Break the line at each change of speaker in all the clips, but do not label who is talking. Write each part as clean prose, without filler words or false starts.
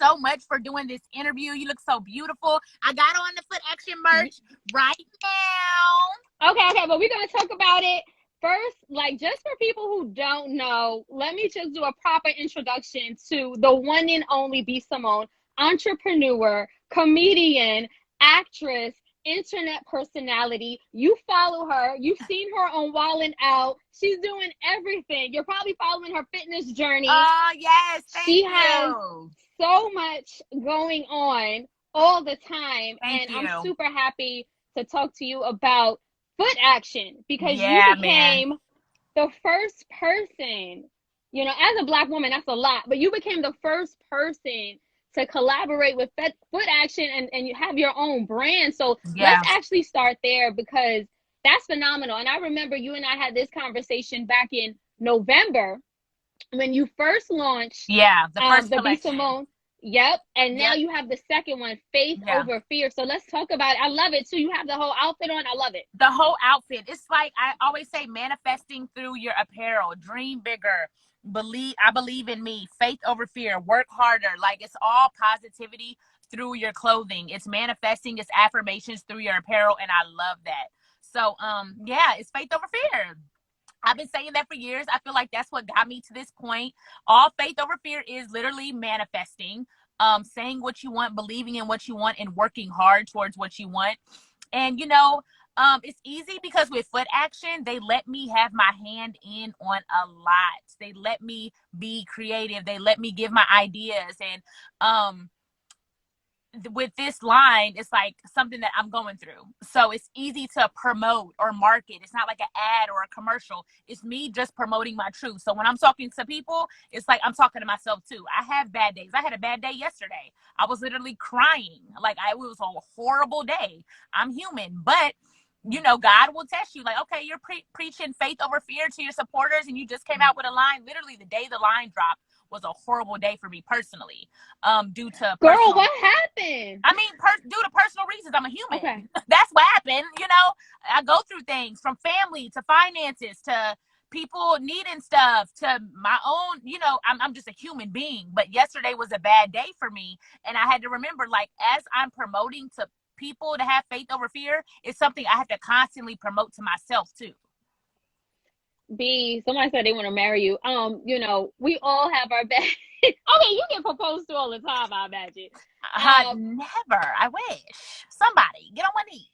so much for doing this interview. You look so beautiful. I got on the Footaction merch right now.
Okay, but we're going to talk about it. First, like, just for people who don't know, let me just do a proper introduction to the one and only B. Simone, entrepreneur, comedian, actress, internet personality. You follow her. You've seen her on Wildin' Out. She's doing everything. You're probably following her fitness journey.
Oh, yes.
She has so much going on all the time.
Thank you.
I'm super happy to talk to you about Footaction, because you became the first person, you know, as a Black woman, that's a lot, but you became the first person to collaborate with Footaction and you have your own brand. So let's actually start there, because that's phenomenal. And I remember you and I had this conversation back in November when you first launched
the
B. Simone. Yep. And now you have the second one, Faith Over Fear. So let's talk about it. I love it too. You have the whole outfit on. I love it.
The whole outfit. It's like I always say, manifesting through your apparel. Dream bigger. I believe in me. Faith over fear. Work harder. Like, it's all positivity through your clothing. It's manifesting. It's affirmations through your apparel. And I love that. So, it's faith over fear. I've been saying that for years. I feel like that's what got me to this point. All faith over fear is literally manifesting, saying what you want, believing in what you want, and working hard towards what you want. And, you know, it's easy because with Footaction, they let me have my hand in on a lot. They let me be creative. They let me give my ideas. And with this line, it's like something that I'm going through. So it's easy to promote or market. It's not like an ad or a commercial. It's me just promoting my truth. So when I'm talking to people, it's like I'm talking to myself too. I have bad days. I had a bad day yesterday. I was literally crying. Like, it was a horrible day. I'm human, but you know, God will test you. Like, okay, you're preaching faith over fear to your supporters, and you just came out with a line. Literally, the day the line dropped was a horrible day for me personally, due to
what happened?
I mean, due to personal reasons. I'm a human. Okay. That's what happened. You know, I go through things from family to finances to people needing stuff to my own, you know, I'm just a human being. But yesterday was a bad day for me. And I had to remember, like, as I'm promoting to people to have faith over fear, it's something I have to constantly promote to myself too.
B, somebody said they want to marry you. You know, we all have our bad. Okay, you get proposed to all the time, I imagine.
Never. I wish. Somebody get on one knee.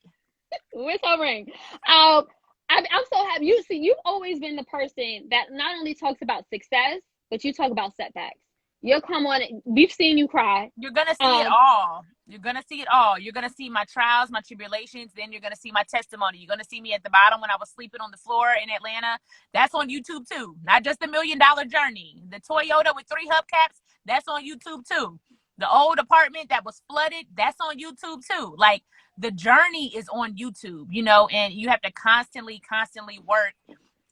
Where's her ring? I'm so happy. You've always been the person that not only talks about success, but you talk about setbacks. You'll come on. We've seen you cry.
You're gonna see it all. You're gonna see it all. You're gonna see my trials, my tribulations. Then you're gonna see my testimony. You're gonna see me at the bottom when I was sleeping on the floor in Atlanta. That's on YouTube too. Not just the $1 Million Journey. The Toyota with 3 hubcaps. That's on YouTube too. The old apartment that was flooded. That's on YouTube too. Like, the journey is on YouTube. You know, and you have to constantly work.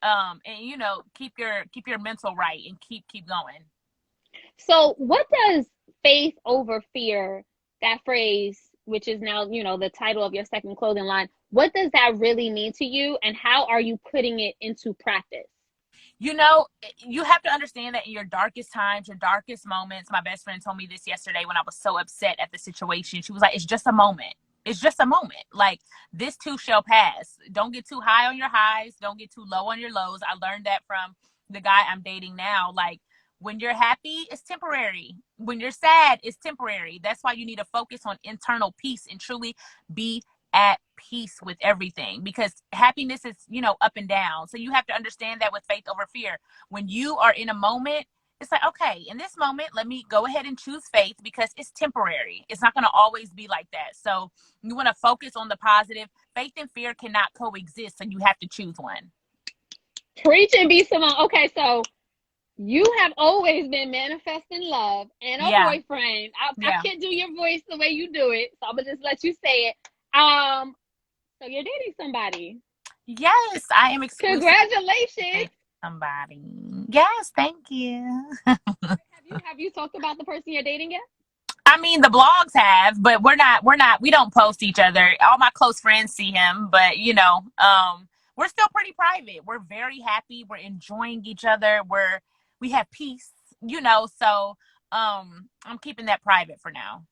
And you know, keep your mental right and keep going.
So what does faith over fear, that phrase, which is now, you know, the title of your second clothing line, what does that really mean to you, and how are you putting it into practice?
You know, you have to understand that in your darkest times, your darkest moments, my best friend told me this yesterday when I was so upset at the situation. She was like, it's just a moment. It's just a moment. Like, this too shall pass. Don't get too high on your highs. Don't get too low on your lows. I learned that from the guy I'm dating now. Like, when you're happy, it's temporary. When you're sad, it's temporary. That's why you need to focus on internal peace and truly be at peace with everything, because happiness is, you know, up and down. So you have to understand that with faith over fear. When you are in a moment, it's like, okay, in this moment, let me go ahead and choose faith, because it's temporary. It's not going to always be like that. So you want to focus on the positive. Faith and fear cannot coexist, and you have to choose one.
Preach and be Simone. Okay, so you have always been manifesting love and a boyfriend. I can't do your voice the way you do it, so I'm gonna just let you say it. So you're dating somebody?
Yes, I am exclusive.
Congratulations.
Somebody. Yes, thank you.
Have you talked about the person you're dating yet?
I mean, the blogs have, but we don't post each other. All my close friends see him, but you know, we're still pretty private. We're very happy. We're enjoying each other. We have peace, you know, so I'm keeping that private for now.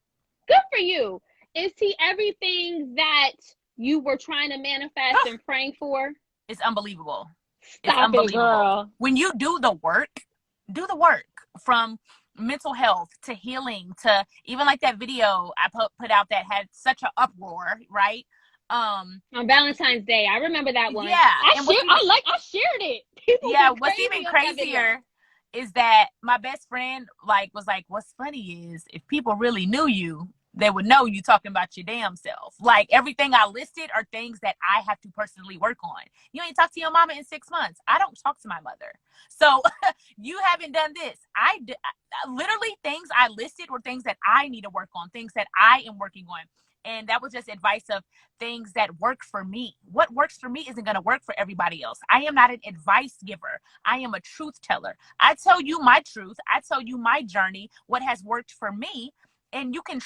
Good for you. Is he everything that you were trying to manifest and praying for?
It's unbelievable. It's
Stop it,
unbelievable.
girl.
When you do the work from mental health to healing to even like that video I put out that had such an uproar, right?
On Valentine's Day, I remember that one.
Yeah,
I
and
shared. I shared it. People
yeah,
went
what's even
crazy off that video.
crazier is that my best friend was like, what's funny is if people really knew you, they would know you talking about your damn self. Like everything I listed are things that I have to personally work on. You ain't talked to your mama in 6 months. I don't talk to my mother. So you haven't done this. Literally things I listed were things that I need to work on, things that I am working on. And that was just advice of things that work for me. What works for me isn't going to work for everybody else. I am not an advice giver. I am a truth teller. I tell you my truth. I tell you my journey, what has worked for me, and you can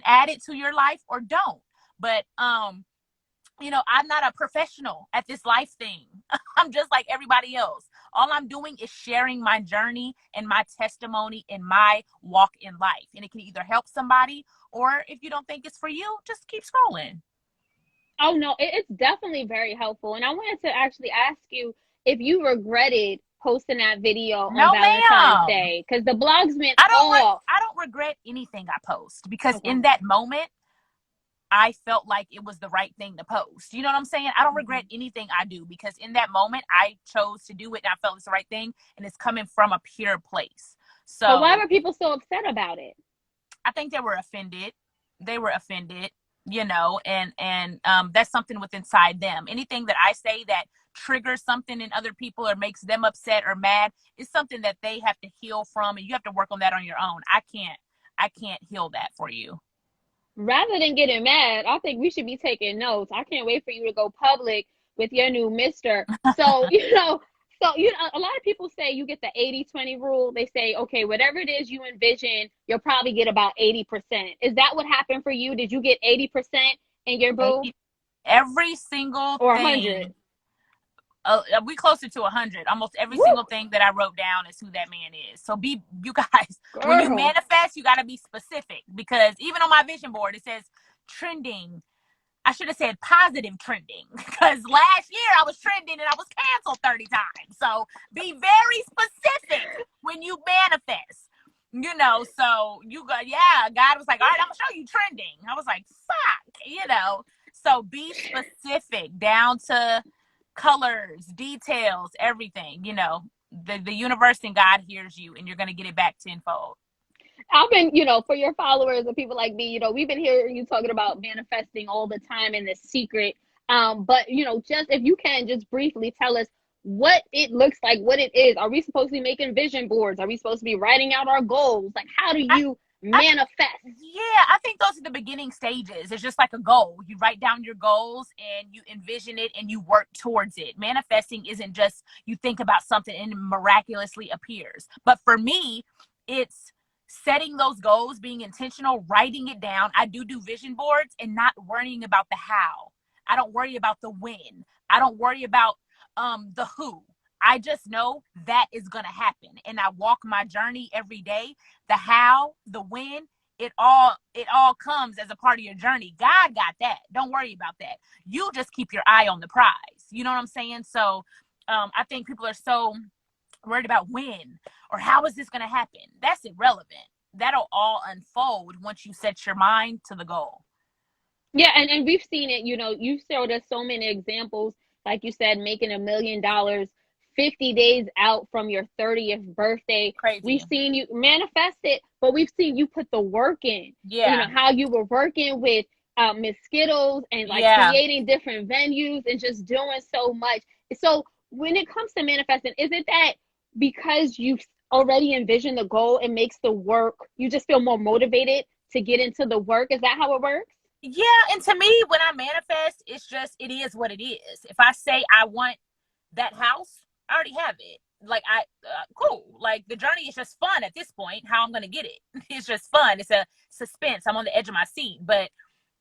add it to your life or don't. But I'm not a professional at this life thing. I'm just like everybody else. All I'm doing is sharing my journey and my testimony and my walk in life. And it can either help somebody, or if you don't think it's for you, just keep scrolling.
Oh no, it's definitely very helpful. And I wanted to actually ask you if you regretted posting that video on
No,
Valentine's
ma'am.
Day because the blogs went off.
I don't regret anything I post because in
Okay.
that moment I felt like it was the right thing to post. You know what I'm saying? I don't regret
Mhm.
anything I do because in that moment I chose to do it and I felt it's the right thing and it's coming from a pure place.
But why
So
were people so upset about it?
I think they were offended. They were offended, and that's something with inside them. Anything that I say that triggers something in other people or makes them upset or mad is something that they have to heal from, and you have to work on that on your own. I can't heal that for you.
Rather than getting mad, I think we should be taking notes. I can't wait for you to go public with your new mister. So, a lot of people say you get the 80-20 rule. They say, okay, whatever it is you envision, you'll probably get about 80%. Is that what happened for you? Did you get 80% in your boo?
Every single
Or 100?
thing, we closer to 100. Almost every
Woo!
single thing that I wrote down is who that man is. So you guys, when you
Girl.
manifest, you got to be specific, because even on my vision board it says trending. I should have said positive trending, because last year I was trending and I was canceled 30 times. So be very specific when you manifest. So God was like, all right, I'm gonna show you trending. I was like, fuck. So be specific down to colors, details, everything. The universe and God hears you, and you're gonna get it back tenfold.
I've been, for your followers and people like me, we've been hearing you talking about manifesting all the time in the secret. But just if you can just briefly tell us what it looks like, what it is. Are we supposed to be making vision boards? Are we supposed to be writing out our goals? Like, how do
I,
you
I
manifest?
Yeah, I think those are the beginning stages. It's just like a goal. You write down your goals and you envision it and you work towards it. Manifesting isn't just you think about something and it miraculously appears. But for me, it's setting those goals, being intentional, writing it down. I do vision boards and not worrying about the how. I don't worry about the when. I don't worry about the who. I just know that is going to happen, and I walk my journey every day. The how, the when, it all comes as a part of your journey. God got that. Don't worry about that. You just keep your eye on the prize. You know what I'm saying? So I think people are so worried about when or how is this going to happen. That's irrelevant. That'll all unfold once you set your mind to the goal.
Yeah, and we've seen it, you've showed us so many examples, like you said, making $1 million 50 days out from your 30th birthday. We've
Crazy.
seen you manifest it, but we've seen you put the work in.
Yeah.
How you were working with Miss Skittles and like
Yeah.
creating different venues and just doing so much. So when it comes to manifesting, is it that because you've already envisioned the goal, it makes the work, you just feel more motivated to get into the work? Is that how it works?
Yeah, and to me, when I manifest, it is what it is. If I say I want that house, I already have it. Like cool. Like the journey is just fun at this point. How I'm gonna get it, it's just fun. It's a suspense. I'm on the edge of my seat, but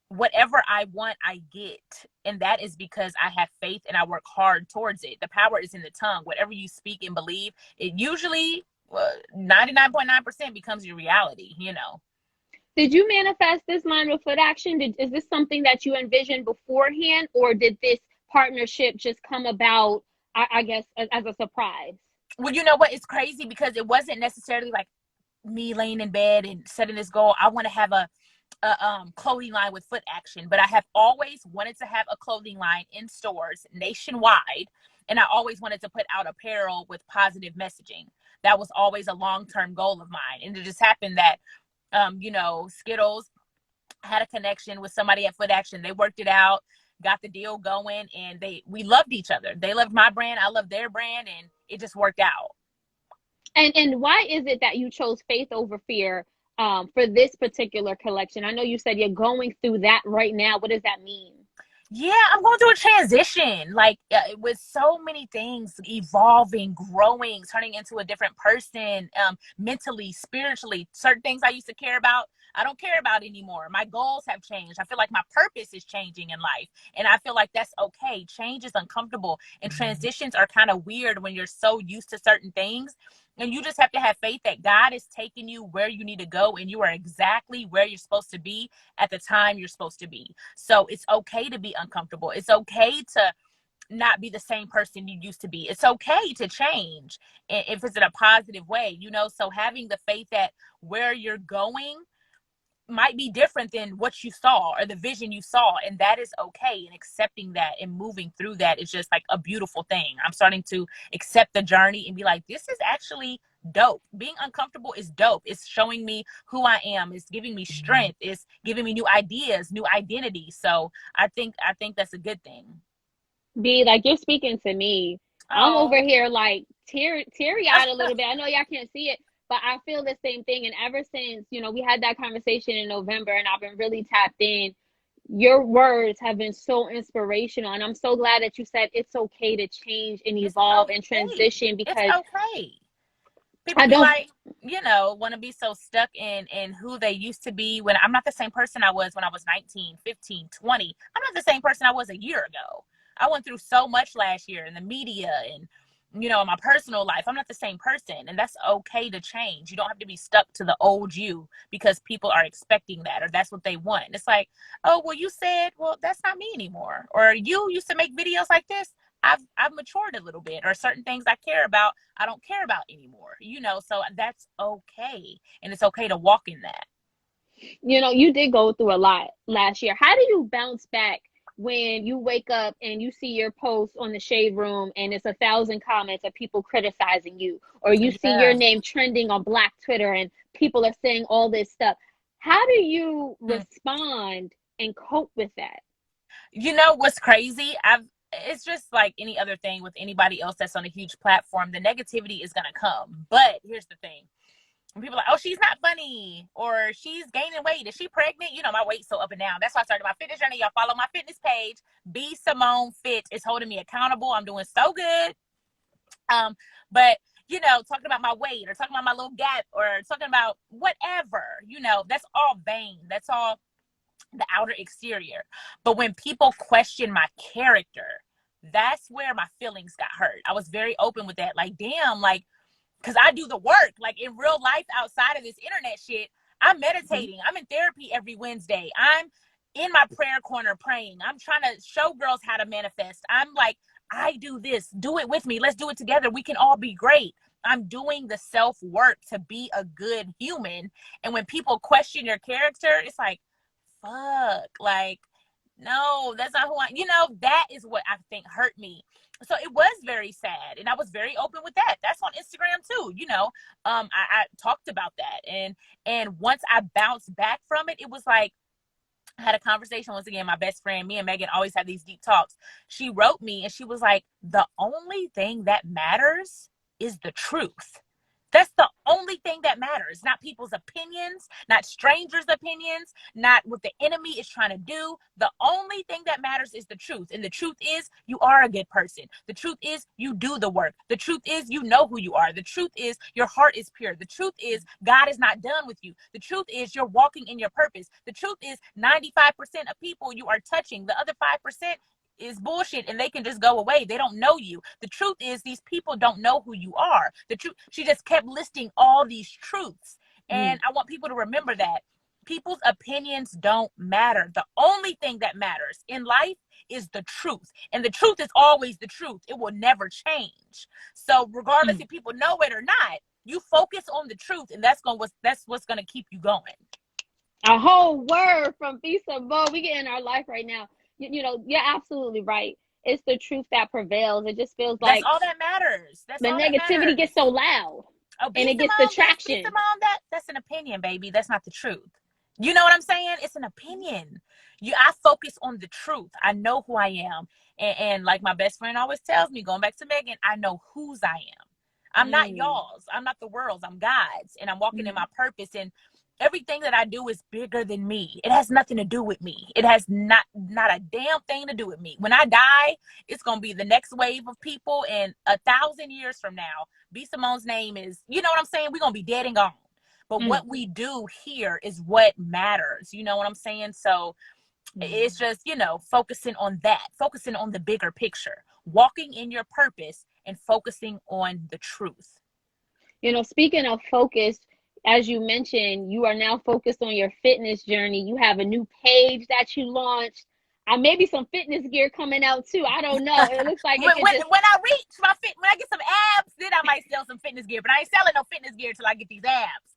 whatever I want, I get, and that is because I have faith and I work hard towards it. The power is in the tongue. Whatever you speak and believe, it usually 99.9% becomes your reality, you know.
Did you manifest this line with Footaction? Is this something that you envisioned beforehand, or did this partnership just come about, I guess, as a surprise?
Well, you know what? It's crazy because it wasn't necessarily like me laying in bed and setting this goal. I want to have a clothing line with Footaction, but I have always wanted to have a clothing line in stores nationwide, and I always wanted to put out apparel with positive messaging. That was always a long-term goal of mine, and it just happened that you know, Skittles had a connection with somebody at Footaction. They worked it out, got the deal going, and we loved each other. They loved my brand, I loved their brand, and it just worked out.
And why is it that you chose faith over fear for this particular collection? I know you said you're going through that right now. What does that mean?
Yeah, I'm going through a transition, like with so many things evolving, growing, turning into a different person, mentally, spiritually. Certain things I used to care about, I don't care about anymore. My goals have changed. I feel like my purpose is changing in life, and I feel like that's okay. Change is uncomfortable, and transitions are kind of weird when you're so used to certain things. And you just have to have faith that God is taking you where you need to go, and you are exactly where you're supposed to be at the time you're supposed to be. So it's okay to be uncomfortable. It's okay to not be the same person you used to be. It's okay to change if it's in a positive way, you know. So having the faith that where you're going might be different than what you saw or the vision you saw, and that is okay, and accepting that and moving through that is just like a beautiful thing. I'm starting to accept the journey and be like, this is actually dope. Being uncomfortable is dope. It's showing me who I am. It's giving me strength. It's giving me new ideas, new identity. So I think that's a good thing.
Be like, you're speaking to me. I'm over
Oh.
here like teary eyed a little bit. I know y'all can't see it, but I feel the same thing. And ever since, we had that conversation in November and I've been really tapped in, your words have been so inspirational. And I'm so glad that you said it's okay to change and
It's
evolve and
okay.
transition,
It's
because
okay. People
I
be
don't.
like, you know, want to be so stuck in who they used to be. When I'm not the same person I was when I was 19, 15, 20. I'm not the same person I was a year ago. I went through so much last year in the media and, you know, in my personal life. I'm not the same person, and that's okay to change. You don't have to be stuck to the old you because people are expecting that or that's what they want. It's like, oh, well, you said, well, that's not me anymore. Or you used to make videos like this. I've matured a little bit, or certain things I care about I don't care about anymore, you know. So that's okay, and it's okay to walk in that.
You did go through a lot last year. How do you bounce back when you wake up and you see your post on the shade room and it's 1,000 comments of people criticizing you, or you see your
Yeah.
name trending on Black Twitter and people are saying all this stuff? How do you respond and cope with that?
You know what's crazy? It's just like any other thing with anybody else that's on a huge platform. The negativity is gonna come, but here's the thing: when people are like, oh, she's not funny, or she's gaining weight, is she pregnant? You know, my weight's so up and down. That's why I started my fitness journey. Y'all follow my fitness page. Be Simone Fit is holding me accountable. I'm doing so good. But you know, talking about my weight or talking about my little gap or talking about whatever, you know, that's all vain. That's all the outer exterior. But when people question my character, that's where my feelings got hurt. I was very open with that. Like, damn, like, because I do the work. Like in real life, outside of this internet shit, I'm
Mhm.
meditating. I'm in therapy every Wednesday. I'm in my prayer corner praying. I'm trying to show girls how to manifest. I'm like, I do this. Do it with me. Let's do it together. We can all be great. I'm doing the self work to be a good human. And when people question your character, it's like, fuck, like, no, that's not who you know, that is what I think hurt me. So it was very sad, and I was very open with that. That's on Instagram too, you know. I talked about that, and once I bounced back from it, it was like I had a conversation once again. My best friend, me and Megan always have these deep talks. She wrote me and she was like, the only thing that matters is the truth. That's the only thing that matters. Not people's opinions, not strangers' opinions, not what the enemy is trying to do. The only thing that matters is the truth. And the truth is, you are a good person. The truth is, you do the work. The truth is, you know who you are. The truth is, your heart is pure. The truth is, God is not done with you. The truth is, you're walking in your purpose. The truth is, 95% of people you are touching, the other 5%, is bullshit and they can just go away. They don't know you. The truth is these people don't know who you are. The truth, she just kept listing all these truths. And I want people to remember that people's opinions don't matter. The only thing that matters in life is the truth. And the truth is always the truth. It will never change. So regardless if people know it or not, you focus on the truth, and that's what's going to keep you going.
A whole word from Simone. We get in our life right now. You know, you're absolutely right. It's the truth that prevails. It just feels like
that's all that matters. That's
the
all
negativity
that matters.
Gets so loud.
Oh,
and it gets the traction.
That's an opinion, baby. That's not the truth. You know what I'm saying? It's an opinion. I focus on the truth. I know who I am. And like my best friend always tells me, going back to Megan, I know whose I am. I'm not y'all's. I'm not the world's. I'm God's. And I'm walking in my purpose. And everything that I do is bigger than me. It has nothing to do with me. It has not a damn thing to do with me. When I die, it's going to be the next wave of people. And 1,000 years from now, B. Simone's name is, you know what I'm saying? We're going to be dead and gone. But what we do here is what matters. You know what I'm saying? So it's just, focusing on that, focusing on the bigger picture, walking in your purpose and focusing on the truth.
Speaking of focus, as you mentioned, you are now focused on your fitness journey. You have a new page that you launched. Maybe some fitness gear coming out too. I don't know. It looks like
when I reach when I get some abs, then I might sell some fitness gear. But I ain't selling no fitness gear till I get these abs.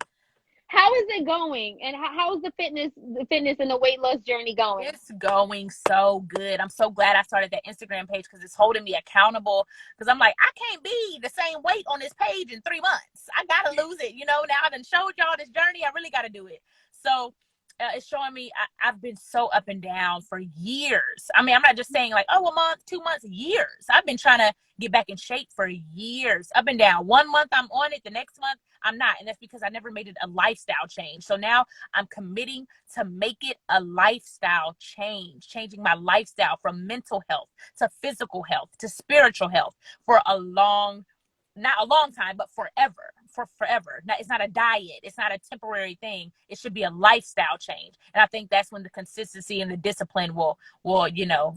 How is it going? And how is the fitness and the weight loss journey going?
It's going so good. I'm so glad I started that Instagram page because it's holding me accountable. Because I'm like, I can't be the same weight on this page in 3 months. I got to lose it. Now I done showed y'all this journey. I really got to do it. So it's showing me I've been so up and down for years. I mean, I'm not just saying like, a month, 2 months, years. I've been trying to get back in shape for years. Up and down. 1 month I'm on it. The next month I'm not. And that's because I never made it a lifestyle change. So now I'm committing to make it a lifestyle change, changing my lifestyle from mental health to physical health to spiritual health for not a long time, but forever. For forever. Now, it's not a diet. It's not a temporary thing. It should be a lifestyle change. And I think that's when the consistency and the discipline will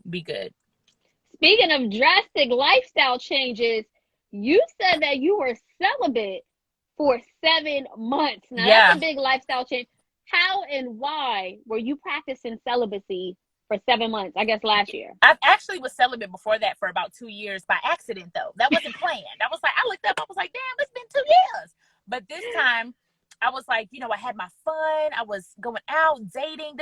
be good.
Speaking of drastic lifestyle changes, you said that you were celibate for 7 months. Now, that's a big lifestyle change. How and why were you practicing celibacy for 7 months, I guess last year?
I actually was celibate before that for about 2 years by accident, though. That wasn't planned. I was like, I looked up, I was like, damn, it's been 2 years. But this time, I was like, I had my fun. I was going out, dating,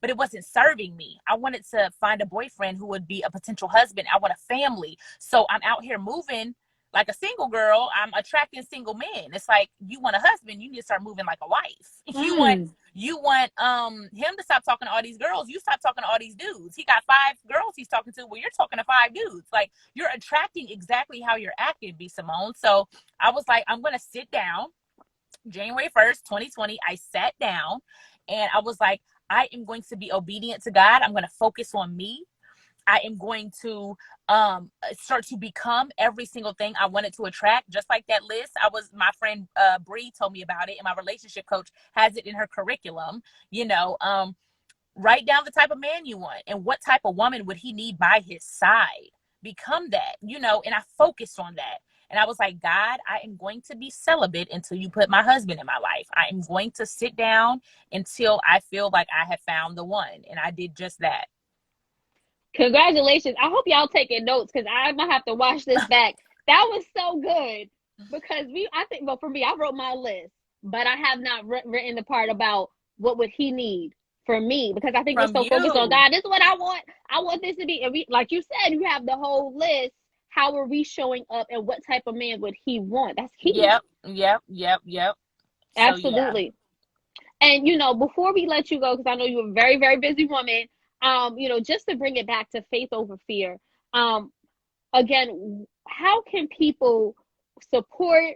but it wasn't serving me. I wanted to find a boyfriend who would be a potential husband. I want a family. So I'm out here moving like a single girl. I'm attracting single men. It's like, you want a husband, you need to start moving like a wife. You want him to stop talking to all these girls. You stop talking to all these dudes. He got 5 girls he's talking to. Well, you're talking to 5 dudes. Like, you're attracting exactly how you're acting, B. Simone. So I was like, I'm going to sit down. January 1st, 2020, I sat down and I was like, I am going to be obedient to God. I'm going to focus on me. I am going to start to become every single thing I wanted to attract, just like that list. My friend Bree told me about it, and my relationship coach has it in her curriculum. Write down the type of man you want and what type of woman would he need by his side. Become that, and I focused on that. And I was like, God, I am going to be celibate until you put my husband in my life. I am going to sit down until I feel like I have found the one. And I did just that.
Congratulations. I hope y'all taking notes because I might have to watch this back. That was so good because for me, I wrote my list, but I have not written the part about what would he need for me, because I think we're so focused on God. This is what I want. I want this to be. And like you said, you have the whole list. How are we showing up and what type of man would he want? That's key.
Yep.
Absolutely. So, and, before we let you go, because I know you're a very, very busy woman, just to bring it back to faith over fear, again, how can people support,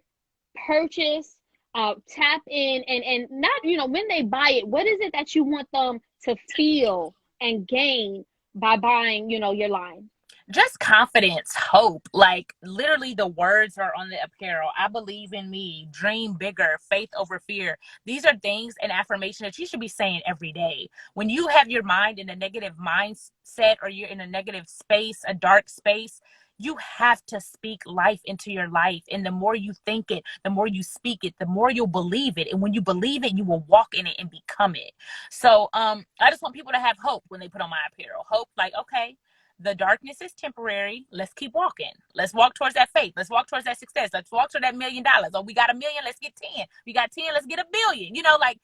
purchase, tap in, and not, when they buy it, what is it that you want them to feel and gain by buying, your line?
Just confidence, hope. Like literally the words are on the apparel. I believe in me, dream bigger, faith over fear. These are things and affirmation that you should be saying every day. When you have your mind in a negative mindset or you're in a negative space, a dark space, you have to speak life into your life. And the more you think it, the more you speak it, the more you'll believe it. And when you believe it, you will walk in it and become it. So I just want people to have hope when they put on my apparel. Hope like, okay, the darkness is temporary. Let's keep walking. Let's walk towards that faith. Let's walk towards that success. Let's walk to that $1 million. Oh, we got 1 million. Let's get 10. We got 10. Let's get 1 billion. You know, like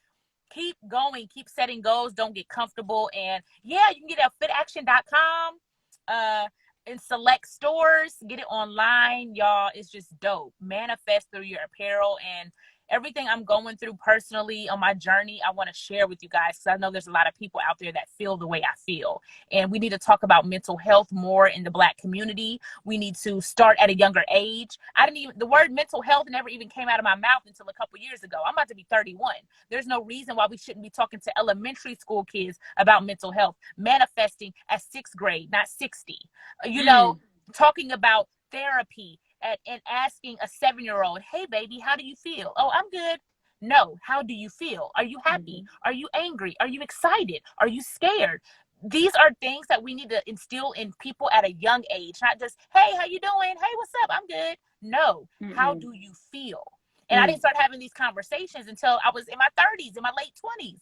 keep going, keep setting goals. Don't get comfortable. And yeah, you can get it at footaction.com. In select stores, get it online, y'all. It's just dope. Manifest through your apparel, and everything I'm going through personally on my journey, I want to share with you guys because I know there's a lot of people out there that feel the way I feel. And we need to talk about mental health more in the Black community. We need to start at a younger age. The word mental health never even came out of my mouth until a couple years ago. I'm about to be 31. There's no reason why we shouldn't be talking to elementary school kids about mental health, manifesting at 6th grade, not 60. You know, talking about therapy, and asking a 7-year-old, hey, baby, how do you feel? Oh, I'm good. No, how do you feel? Are you happy? Are you angry? Are you excited? Are you scared? These are things that we need to instill in people at a young age, not just, hey, how you doing? Hey, what's up? I'm good. No, how do you feel? And I didn't start having these conversations until I was in my 30s, in my late 20s.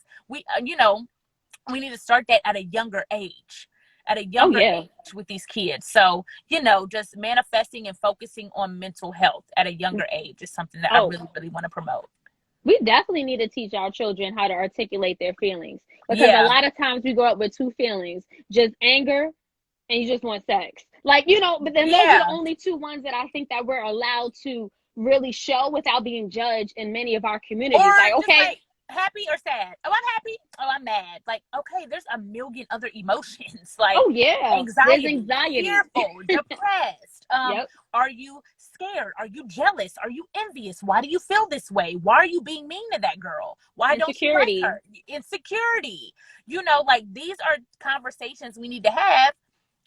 We need to start that at a younger age. Age with these kids. So, just manifesting and focusing on mental health at a younger age is something that I really, really want to promote.
We definitely need to teach our children how to articulate their feelings, because a lot of times we grow up with two feelings, just anger and you just want sex. Like, but then those are the only two ones that I think that we're allowed to really show without being judged in many of our communities.
Or
like,
just
okay,
like happy or sad. Oh, I'm happy. Oh, I'm mad. Like, okay, there's a million other emotions like
there's
anxiety,
anxiety.
fearful, depressed.
Yep.
Are you scared? Are you jealous? Are you envious? Why do you feel this way? Why are you being mean to that girl? Why don't you like
Insecurity.
her? Insecurity. Like these are conversations we need to have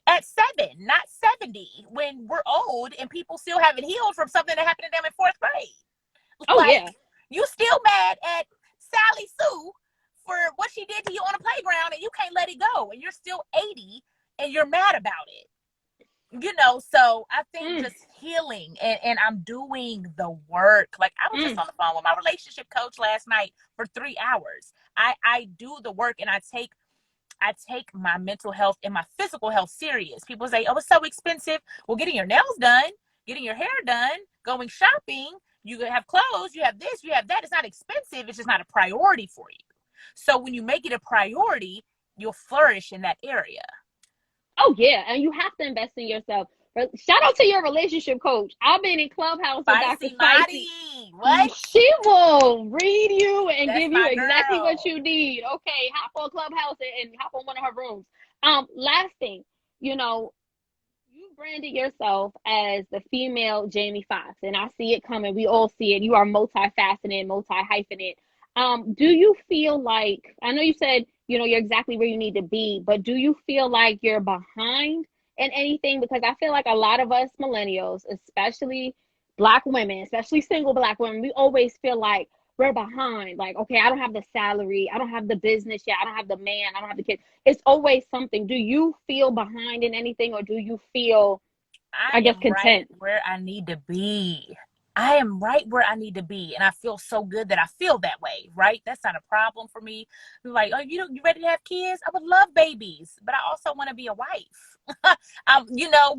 at 7, not 70, when we're old and people still haven't healed from something that happened to them in 4th grade. Like, you still mad at Sally Sue for what she did to you on the playground and you can't let it go, and you're still 80 and you're mad about it. So I think just healing, and I'm doing the work. Like, I was just on the phone with my relationship coach last night for 3 hours. I do the work, and I take my mental health and my physical health serious. People say, oh, it's so expensive. Well, getting your nails done, getting your hair done, going shopping, you have clothes, you have this, you have that. It's not expensive. It's just not a priority for you. So when you make it a priority, you'll flourish in that area.
Oh, yeah. And you have to invest in yourself. Shout out to your relationship coach. I've been in Clubhouse with Dr. Spicy.
What?
She will read you and
That's
give you exactly
girl.
what you need. Okay, hop on Clubhouse and hop on one of her rooms. Last thing, you branded yourself as the female Jamie Foxx, and I see it coming. We all see it. You are multifaceted, multi-hyphenate. Do you feel like, I know you said, you're exactly where you need to be, but do you feel like you're behind in anything? Because I feel like a lot of us millennials, especially Black women, especially single Black women, we always feel like we're behind. Like, okay, I don't have the salary, I don't have the business yet, I don't have the man, I don't have the kid. It's always something. Do you feel behind in anything, or do you feel, I guess, content?
Right where I need to be. I am right where I need to be, and I feel so good that I feel that way, right? That's not a problem for me. Like, oh, you ready to have kids? I would love babies, but I also want to be a wife.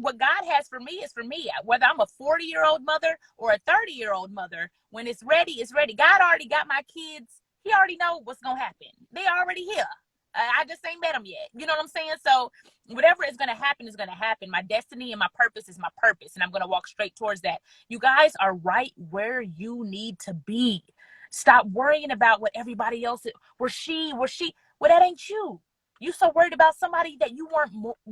What God has for me is for me. Whether I'm a 40-year-old mother or a 30-year-old mother, when it's ready, it's ready. God already got my kids. He already knows what's going to happen. They already here. I just ain't met them yet. You know what I'm saying? So whatever is going to happen is going to happen. My destiny and my purpose is my purpose, and I'm going to walk straight towards that. You guys are right where you need to be. Stop worrying about what everybody else is. Well, that ain't you. You so worried about somebody that you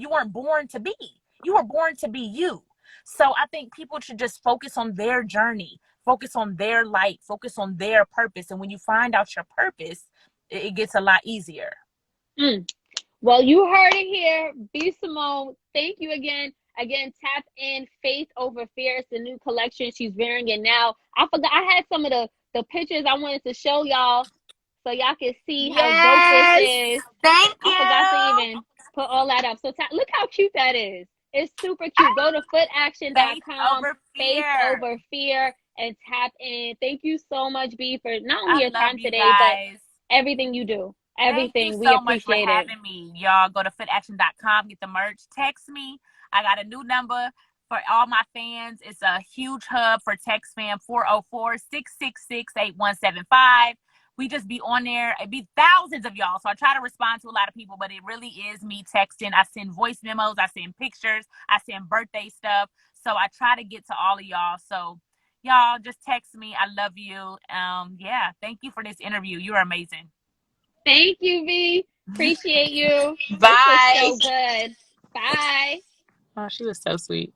weren't born to be. You were born to be you. So I think people should just focus on their journey, focus on their light, focus on their purpose. And when you find out your purpose, it gets a lot easier.
Well, you heard it here. B. Simone, thank you again. Again, tap in. Faith Over Fear. It's the new collection. She's wearing it now. I forgot. I had some of the pictures I wanted to show y'all so y'all can see how dope this is.
Thank you.
I forgot to even put all that up. So look how cute that is. It's super cute. Go to footaction.com, Faith Over Fear, and tap in. Thank you so much, B, for not only your time today, but everything you do. Everything. We appreciate it.
Thank you so much for having me. Y'all go to footaction.com, get the merch. Text me. I got a new number for all my fans. It's a huge hub for text fam, 404-666-8175. We just be on there. It be thousands of y'all. So I try to respond to a lot of people, but it really is me texting. I send voice memos. I send pictures. I send birthday stuff. So I try to get to all of y'all. So y'all just text me. I love you. Yeah. Thank you for this interview. You're amazing.
Thank you, V. Appreciate you.
Bye.
This was so good. Bye.
Oh, she was so sweet.